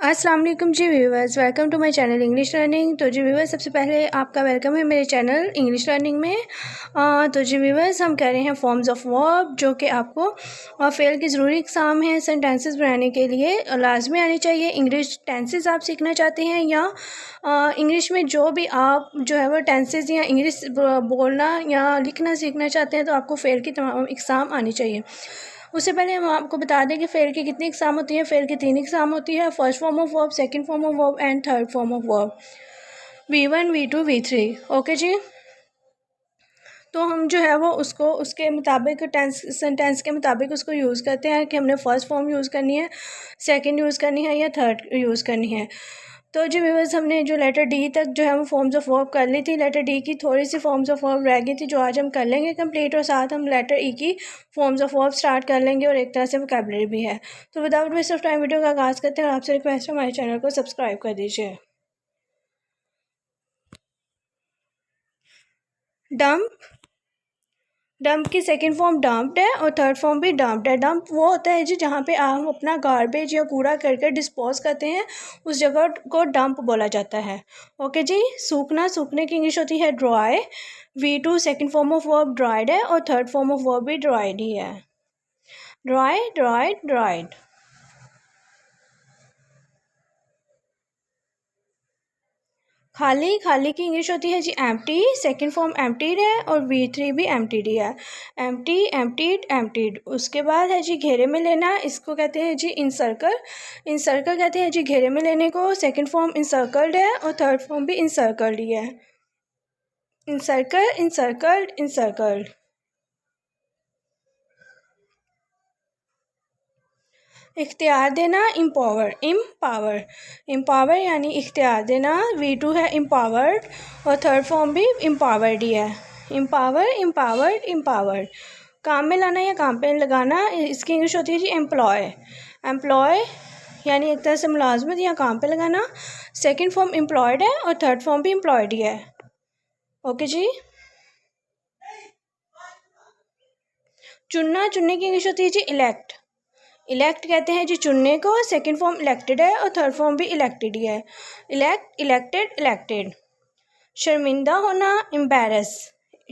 अस्सलाम वालेकुम जी viewers, welcome to my channel English learning. तो जी व्यूवर्स, सबसे पहले आपका वेलकम है मेरे चैनल इंग्लिश लर्निंग में। तो जी व्यूवर्स, हम कह रहे हैं फॉर्म्स ऑफ वर्ब, जो कि आपको फेल की ज़रूरी इकसाम है सेंटेंसेस बनाने के लिए लाजमी आनी चाहिए। इंग्लिश टेंसेस आप सीखना चाहते हैं या इंग्लिश में जो भी आप जो है वो टेंसेस या इंग्लिश बोलना या लिखना सीखना चाहते हैं, तो आपको फेल की तमाम इकसाम आनी चाहिए। उससे पहले हम आपको बता दें कि फेल की कितनी एग्ज़ाम होती है। फेल की 3 एग्ज़ाम होती है, first form of verb, second form of verb and third form of verb, V1 V2 V3। Okay जी। तो हम जो है वो उसको उसके मुताबिक सेंटेंस के मुताबिक उसको यूज़ करते हैं कि हमने फर्स्ट फॉर्म यूज़ करनी है, सेकंड यूज़ करनी है या थर्ड यूज़ करनी है। तो जी व्यूअर्स, हमने जो लेटर डी तक जो है वो फॉर्म्स ऑफ वर्ब कर ली थी। लेटर डी की थोड़ी सी फॉर्म्स ऑफ वर्ब रह गई थी, जो आज हम कर लेंगे कंप्लीट, और साथ हम लेटर ई की फॉर्म्स ऑफ वर्ब स्टार्ट कर लेंगे और एक तरह से वोकैबुलरी भी है। तो without waste of time video का आगाज़ करते हैं और आपसे रिक्वेस्ट है हमारे चैनल को सब्सक्राइब कर दीजिए। डंप, डंप की सेकंड फॉर्म डंप्ड है और थर्ड फॉर्म भी डंप्ड है। डंप वो होता है जी जहाँ पे हम अपना गार्बेज या कूड़ा करके डिस्पोज करते हैं, उस जगह को डंप बोला जाता है। ओके जी। सूखना, सूखने की इंग्लिश होती है dry. V2 second form of verb dried है और थर्ड फॉर्म ऑफ वर्ब भी ड्राइड ही है। Dry, dried, dried. खाली, खाली की इंग्लिश होती है जी एम्प्टी। सेकंड फॉर्म एम्प्टीड है और V3 भी एम्प्टीड ही है। Empty, emptied, emptied. उसके बाद है जी घेरे में लेना, इसको कहते हैं जी इंसर्कल। इंसर्कल कहते हैं जी घेरे में लेने को। सेकंड फॉर्म इंसर्कल्ड है और थर्ड फॉर्म भी इंसर्कल्ड ही है। इंसर्कल, इंसर्कल्ड, इंसर्कल्ड। इख्तियार देना, एम्पावर, एम्पावर, एम्पावर यानी इख्तियार देना। V2 है एम्पावर्ड और थर्ड फॉर्म भी एम्पावर्ड ही है। Empower, empowered, empowered. काम में लाना या काम पे लगाना, इसकी इंग्लिश होती है जी एम्प्लॉय। एम्प्लॉय यानी एक तरह से मुलाजमत या काम पे लगाना। सेकंड फॉर्म एम्प्लॉयड है और थर्ड फॉर्म भी एम्प्लॉयड ही है। ओके जी। चुनना, चुनने की इंग्लिश होती है जी इलेक्ट। इलेक्ट कहते हैं जी चुनने को। सेकंड फॉर्म इलेक्टेड है और थर्ड फॉर्म भी इलेक्टेड ही है। Elect, elected, elected. शर्मिंदा होना, एम्बैरस।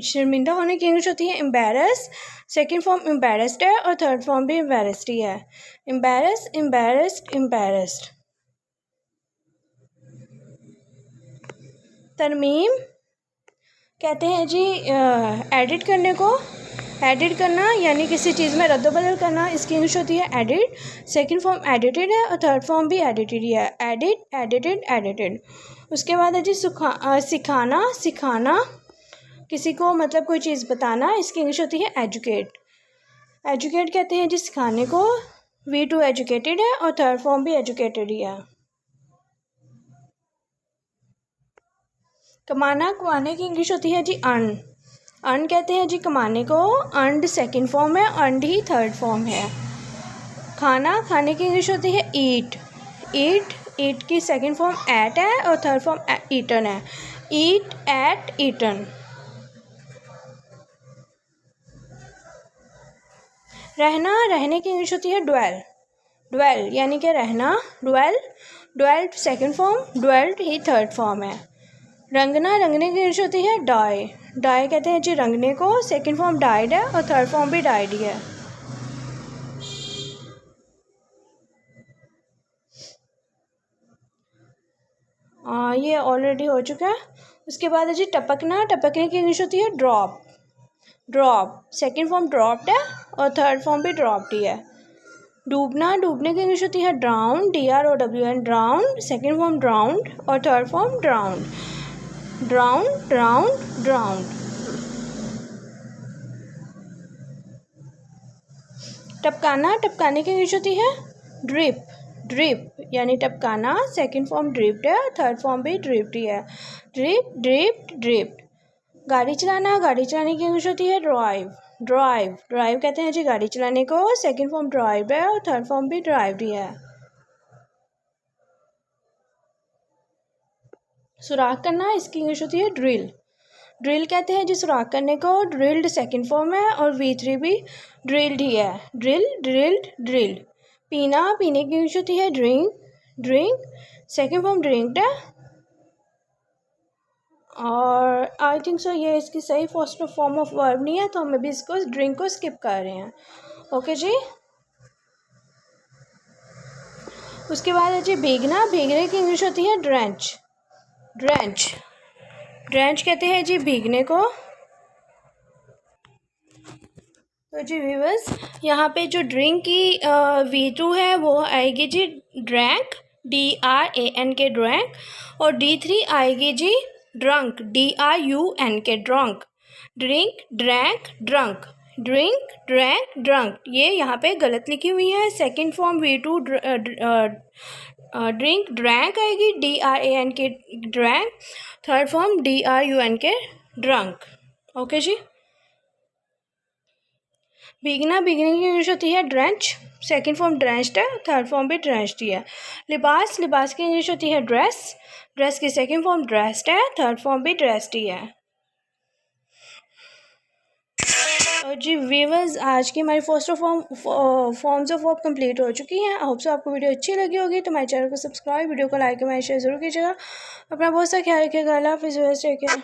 शर्मिंदा होने की इंग्लिश होती है एम्बैरस। सेकंड फॉर्म एम्बैरस्ड है और थर्ड फॉर्म भी एम्बैरस्ड ही है। एम्बैरस, एम्बैरस्ड, एम्बैरस्ड। तरमीम कहते हैं जी एडिट करने को। एडिट करना यानी किसी चीज़ में रद्द-बदल करना, इसकी इंग्लिश होती है एडिट। सेकंड फॉर्म एडिटेड है और थर्ड फॉर्म भी एडिटेड ही है। Edit, edited, edited. उसके बाद है जी सिखाना, सिखाना, किसी को मतलब कोई चीज़ बताना, इसकी इंग्लिश होती है एजुकेट। एजुकेट कहते हैं जी सिखाने को। V2 एजुकेटेड है और थर्ड फॉर्म भी एजुकेटेड ही है। कमाना, कमाने की इंग्लिश होती है जी अर्न। अर्न कहते हैं जी कमाने को। अर्नड सेकंड फॉर्म है, अर्नड ही थर्ड फॉर्म है। खाना, खाने की इंग्लिश होती है ईट। ईट, ईट की सेकंड फॉर्म एट है और थर्ड फॉर्म ईटन है। ईट, एट, ईटन। रहना, रहने की इंग्लिश होती है ड्वेल। ड्वेल यानी कि रहना। Dwell, dwelled second form, dwelled ही थर्ड फॉर्म है। रंगना, रंगने की इंग्लिश होती है डाई। डाई कहते हैं जी रंगने को। सेकंड फॉर्म डाइड है और थर्ड फॉर्म भी डाइड ही है। ये ऑलरेडी हो चुका है। उसके बाद है जी टपकना। टपकने की इंग्लिश होती है drop. Drop, second form dropped है और थर्ड फॉर्म भी ड्रॉप्ड ही है। डूबना, डूबने की इंग्लिश होती है drown, DROWN, drown. Second form drowned और third form drowned. Drown, drowned, drowned. टपकाना, टपकाने की इंग्लिश होती है ड्रिप। ड्रिप यानी टपकाना। सेकंड फॉर्म ड्रिप्ड है, थर्ड फॉर्म भी ड्रिप्ड ही है। Drip, dripped, dripped. गाड़ी चलाना, गाड़ी चलाने की इंग्लिश होती है ड्राइव। ड्राइव, ड्राइव कहते हैं जी गाड़ी चलाने को। सेकंड फॉर्म ड्राइव है और थर्ड फॉर्म भी ड्राइव्ड ही है। सुराख करना, इसकी इंग्लिश होती है ड्रिल। ड्रिल कहते हैं जी सुराख करने को। ड्रिल्ड सेकंड फॉर्म है और V3 भी ड्रिल्ड ही है। Drill, drilled, drilled. पीना, पीने की इंग्लिश होती है ड्रिंक। ड्रिंक, सेकेंड फॉर्म ड्रिंक्ड है, और आई थिंक सो ये इसकी सही फर्स्ट फॉर्म ऑफ वर्ब नहीं है, तो हम अभी इसको ड्रिंक को स्किप कर रहे हैं। ओके जी। उसके बाद है जी भीगना। भीगने की इंग्लिश होती है ड्रेंच। ड्रेंच, ड्रेंच कहते हैं जी भीगने को। तो जी व्यूअर्स, यहाँ पे जो ड्रिंक की V2 है वो आएगी जी ड्रैंक, DRANK ड्रैंक, और D3 आएगी जी drunk, DRUNK drunk. Drink, drank, drunk, drink, drank, drunk, ये यहाँ पे गलत लिखी हुई है। Second form V2 drink, drank आएगी, DRANK drank, third form DRUNK drunk. Okay जी। भीगना, भीगने की इंग्लिश होती है ड्रेंच, सेकेंड फॉर्म ड्रेंच्ड है, थर्ड फॉर्म भी ड्रेंच्ड ही है। लिबास, लिबास की इंग्लिश होती है ड्रेस, ड्रेस की सेकेंड फॉर्म ड्रेस्ड है, थर्ड फॉर्म भी ड्रेस्ड ही है। और जी व्यूअर्स, आज की हमारी first forms of verb complete हो चुकी हैं। आई होप सो आपको वीडियो अच्छी लगी होगी, तो हमारे चैनल को सब्सक्राइब, वीडियो को लाइक, कमेंट, शेयर जरूर कीजिएगा। अपना बहुत सा ख्याल रखिएगा। अल्लाह हाफिज़। Take care.